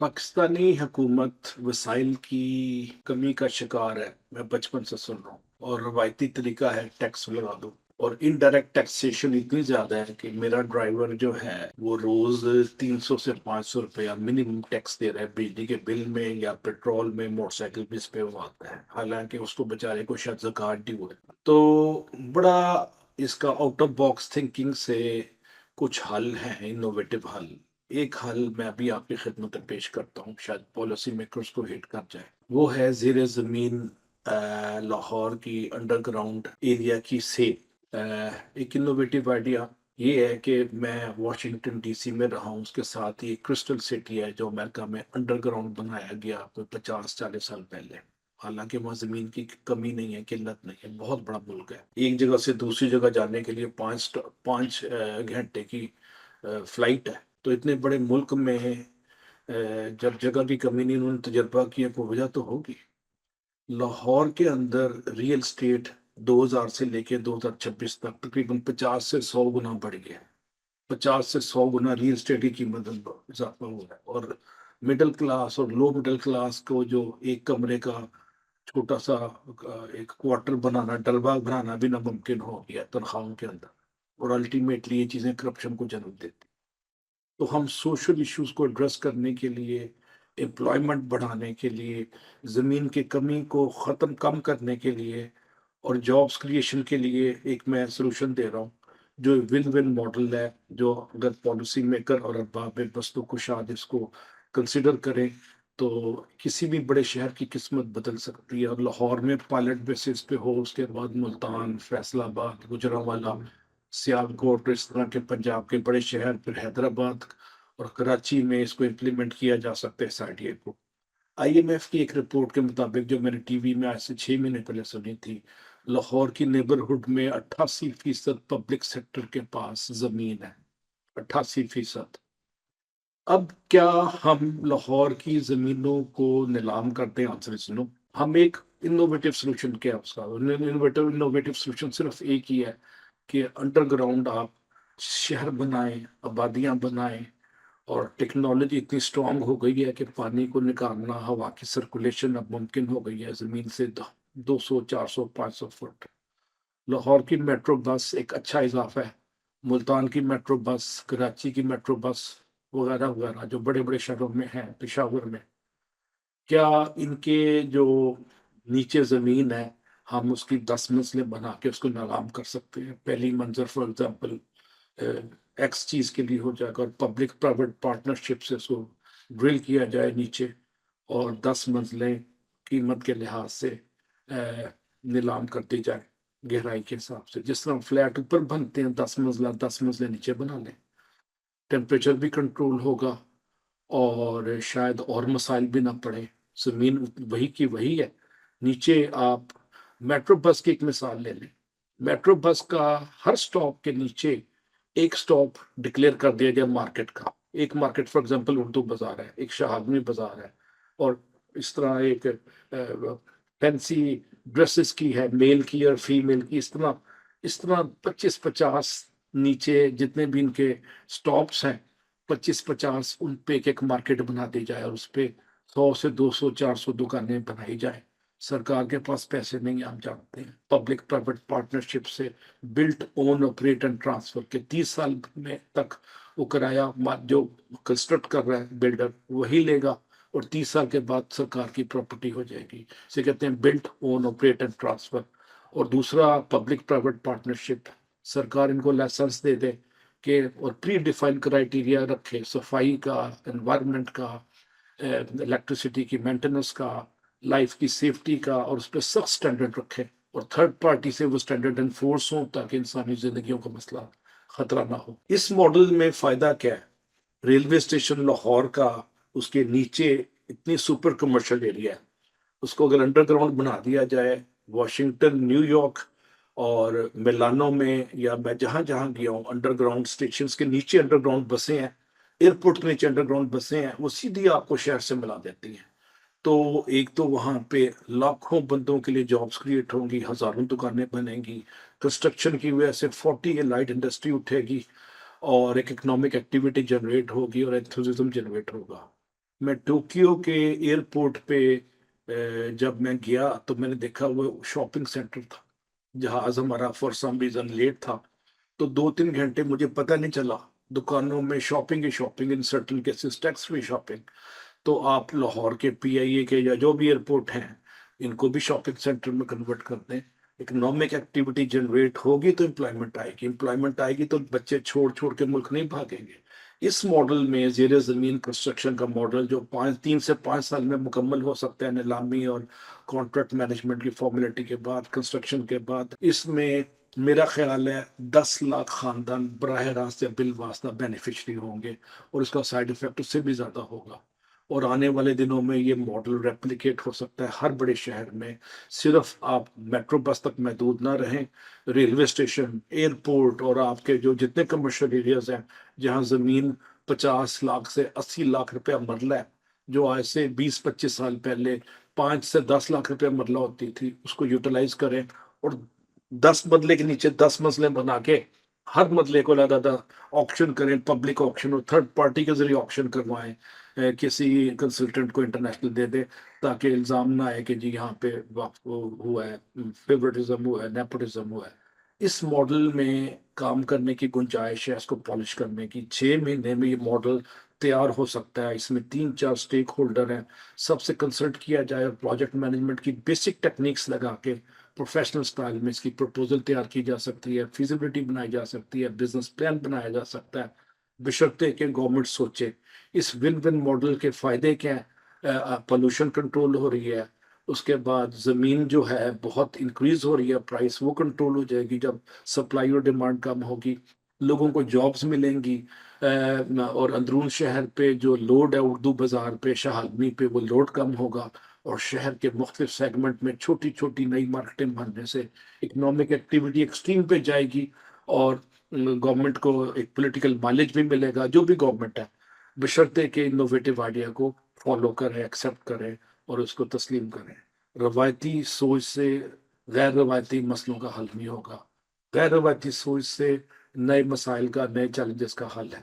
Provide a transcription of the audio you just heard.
पाकिस्तानी हुकूमत वसाइल की कमी का शिकार है। मैं बचपन से सुन रहा हूँ और रवायती तरीका है टैक्स लगा दो। और इनडायरेक्ट टैक्सेशन इतनी ज्यादा है कि मेरा ड्राइवर जो है वो रोज 300 से 500 रुपया मिनिमम टैक्स दे रहा है बिजली के बिल में या पेट्रोल में, मोटरसाइकिल बिल पे वो आता है, हालांकि उसको बेचारे को शायद ज़कात ड्यू है। तो बड़ा इसका आउट ऑफ बॉक्स थिंकिंग से कुछ हल है, इनोवेटिव हल। एक हल मैं अभी आपकी खिदमत में पेश करता हूँ, शायद पॉलिसी मेकर्स को हिट कर जाए। वो है जेर जमीन लाहौर की अंडरग्राउंड एरिया की सेल। एक इनोवेटिव आइडिया ये है कि मैं वाशिंगटन डीसी में रहा हूँ, उसके साथ ही क्रिस्टल सिटी है जो अमेरिका में अंडरग्राउंड बनाया गया कोई 50-40 साल पहले। हालांकि वहाँ जमीन की कमी नहीं है, किल्लत नहीं है, बहुत बड़ा मुल्क है। एक जगह से दूसरी जगह जाने के लिए 5 घंटे की फ्लाइट है। तो इतने बड़े मुल्क में जब जगह की कमी नहीं, उन्होंने तजर्बा किया, कोई वजह तो होगी। लाहौर के अंदर रियल स्टेट 2000 से लेके 2026 तक तकरीबन 50 से 100 गुना बढ़ गया है। 50 से 100 गुना रियल स्टेट की कीमत में इजाफा हुआ है। और मिडिल क्लास और लो मिडिल क्लास को जो एक कमरे का छोटा सा एक क्वार्टर बनाना, डलबाग बनाना भी नामुमकिन हो गया तनख्वाहों के अंदर। और अल्टीमेटली ये चीजें करप्शन को जन्म देती। तो हम सोशल इश्यूज को एड्रेस करने के लिए, एम्प्लॉयमेंट बढ़ाने के लिए, ज़मीन की कमी को ख़त्म कम करने के लिए और जॉब्स क्रिएशन के लिए एक मैं सोल्यूशन दे रहा हूँ जो विन विन मॉडल है। जो अगर पॉलिसी मेकर और अरबाब बस्तुकुशाद इसको कंसिडर करें तो किसी भी बड़े शहर की किस्मत बदल सकती है। और लाहौर में पायलट बेसिस पे हो, उसके बाद मुल्तान, फैसलाबाद, गुजरांवाला, सियालकोट, इस तरह के पंजाब के बड़े शहर, फिर हैदराबाद और कराची में इसको इम्प्लीमेंट किया जा सकता है इस आइडिया को। आईएमएफ की एक रिपोर्ट के मुताबिक जो मैंने टीवी में आज से 6 महीने पहले सुनी थी, लाहौर की नेबरहुड में 88% पब्लिक सेक्टर के पास जमीन है। 88%। अब क्या हम लाहौर की जमीनों को नीलाम करते हैं? Answer is no. हम एक इनोवेटिव सोल्यूशन, क्या है उसका इनोवेटिव इनोवेटिव सोल्यूशन सिर्फ एक ही है कि अंडरग्राउंड आप शहर बनाएं, आबादियां बनाएं। और टेक्नोलॉजी इतनी स्ट्रांग हो गई है कि पानी को निकालना, हवा की सर्कुलेशन अब मुमकिन हो गई है जमीन से 200, 400, 500 फुट। लाहौर की मेट्रो बस एक अच्छा इजाफा है। मुल्तान की मेट्रो बस, कराची की मेट्रो बस वगैरह वगैरह जो बड़े बड़े शहरों में है, पेशावर में, क्या इनके जो नीचे जमीन है हम उसकी 10 मंजिलें बना के उसको नाकाम कर सकते हैं? पहली मंजिल फॉर एग्जाम्पल एक्स चीज के लिए हो जाएगा और पब्लिक प्राइवेट पार्टनरशिप से उसको ड्रिल किया जाए नीचे, और 10 मंजिलें कीमत के लिहाज से नीलाम कर दी जाए गहराई के हिसाब से। जिस तरह फ्लैट ऊपर बनते हैं 10 मंजिला, 10 मंजिलें नीचे बना लें। टेम्परेचर भी कंट्रोल होगा और शायद और मसाइल भी ना पड़े। जमीन वही की वही है। नीचे आप मेट्रो बस की एक मिसाल ले लें। मेट्रो बस का हर स्टॉप के नीचे एक स्टॉप डिक्लेयर कर दिया जाए मार्केट का। एक मार्केट फॉर एग्जांपल उर्दू बाजार है, एक शाहजमी बाजार है, और इस तरह एक फैंसी ड्रेसेस की है, मेल की और फीमेल की। इस तरह 25-50 नीचे जितने भी इनके स्टॉप्स हैं, 25-50 उन पे एक एक मार्केट बना दी जाए और उस पे 100 से 200, 400 दुकानें बनाई जाए। सरकार के पास पैसे नहीं, आप जानते हैं। पब्लिक प्राइवेट पार्टनरशिप से built own operate and transfer के 30 साल में तक वो किराया जो कंस्ट्रक्ट कर रहा है बिल्डर वही लेगा, और 30 साल के बाद सरकार की प्रॉपर्टी हो जाएगी। इसे कहते हैं built own operate and transfer. और दूसरा पब्लिक प्राइवेट पार्टनरशिप, सरकार इनको लाइसेंस दे दे के और प्री डिफाइंड क्राइटेरिया रखे सफाई का, एनवायरनमेंट का, इलेक्ट्रिसिटी की मेंटेनेंस का, लाइफ की सेफ्टी का, और उस पर सख्त स्टैंडर्ड रखे। और थर्ड पार्टी से वो स्टैंडर्ड एनफोर्स हो ताकि इंसानी जिंदगियों का मसला खतरा ना हो। इस मॉडल में फायदा क्या है? रेलवे स्टेशन लाहौर का, उसके नीचे इतनी सुपर कमर्शियल एरिया है, उसको अगर अंडरग्राउंड बना दिया जाए, वॉशिंगटन, न्यूयॉर्क और मिलानो में, या मैं जहां जहां गया हूँ, अंडरग्राउंड स्टेशन के नीचे अंडरग्राउंड बसें हैं, एयरपोर्ट के नीचे अंडरग्राउंड बसें हैं, वो सीधी आपको शहर से मिला देती हैं। तो एक तो वहां पे लाखों बंदों के लिए जॉब्स क्रिएट होंगी, हजारों दुकानें बनेंगी, कंस्ट्रक्शन की वजह से 40 लाइट इंडस्ट्री उठेगी और एक इकोनॉमिक एक्टिविटी जनरेट होगी और एंथुसिज्म जनरेट होगा। मैं टोक्यो के एयरपोर्ट पे जब मैं गया तो मैंने देखा वो शॉपिंग सेंटर था। जहाज हमारा फॉर सम रीजन लेट था, तो 2-3 घंटे मुझे पता नहीं चला। दुकानों में shopping he shopping, in certain cases tax free shopping. तो आप लाहौर के पीआईए के या जो भी एयरपोर्ट हैं, इनको भी शॉपिंग सेंटर में कन्वर्ट कर दें। इकोनॉमिक एक्टिविटी जनरेट होगी तो एम्प्लॉयमेंट आएगी, एम्प्लॉयमेंट आएगी तो बच्चे छोड़ छोड़ के मुल्क नहीं भागेंगे। इस मॉडल में जेर जमीन कंस्ट्रक्शन का मॉडल जो 3 से 5 साल में मुकम्मल हो सकता है, नीलामी और कॉन्ट्रैक्ट मैनेजमेंट की फॉर्मेलिटी के बाद, कंस्ट्रक्शन के बाद, इसमें मेरा ख्याल है 10 लाख खानदान बराह रास्त या बिल वास्ता बेनिफिशरी होंगे, और इसका साइड इफेक्ट उससे भी ज्यादा होगा। और आने वाले दिनों में ये मॉडल रेप्लिकेट हो सकता है हर बड़े शहर में। सिर्फ आप मेट्रो बस तक महदूद ना रहें, रेलवे स्टेशन, एयरपोर्ट और आपके जो जितने कमर्शियल एरियाज हैं जहां जमीन 50 लाख से 80 लाख रुपया मरला है, जो आज से 20-25 साल पहले 5 से 10 लाख रुपया मरला होती थी, उसको यूटिलाइज करें। और 10 मरले के नीचे 10 मंजिलें बना के हर मरले को लगातार ऑक्शन करें, पब्लिक ऑक्शन और थर्ड पार्टी के जरिए ऑक्शन करवाएं। किसी कंसल्टेंट को इंटरनेशनल दे दे, ताकि इल्जाम ना आए कि जी यहाँ पे वो हुआ है, फेवरेटिज्म हुआ है, नेपोटिज्म हुआ है। इस मॉडल में काम करने की गुंजाइश है, इसको पॉलिश करने की। 6 महीने में ये मॉडल तैयार हो सकता है। इसमें 3-4 स्टेक होल्डर हैं, सबसे कंसल्ट किया जाए और प्रोजेक्ट मैनेजमेंट की बेसिक टेक्निक्स लगा के प्रोफेशनल स्टाइल में इसकी प्रपोजल तैयार की जा सकती है, फिजिबिलिटी बनाई जा सकती है, बिजनेस प्लान बनाया जा सकता है, बशर्ते कि गवर्नमेंट सोचे। इस विन विन मॉडल के फायदे क्या है? पोल्यूशन कंट्रोल हो रही है, उसके बाद जमीन जो है बहुत इंक्रीज हो रही है, प्राइस वो कंट्रोल हो जाएगी जब सप्लाई और डिमांड कम होगी, लोगों को जॉब्स मिलेंगी। और अंदरून शहर पे जो लोड है उर्दू बाजार पे, शाहलमी पे, वो लोड कम होगा। और शहर के मुख्तलिफ सेगमेंट में छोटी छोटी नई मार्केटें बनने से इकोनॉमिक एक्टिविटी एक्सट्रीम पे जाएगी। और गवर्नमेंट को एक पॉलिटिकल माइलेज भी मिलेगा, जो भी गवर्नमेंट है, बशर्ते के इनोवेटिव आइडिया को फॉलो करें, एक्सेप्ट करें और उसको तस्लीम करें। रवायती सोच से गैर रवायती मसलों का हल नहीं होगा, गैर रवायती सोच से नए मसाइल का, नए चैलेंजेस का हल है।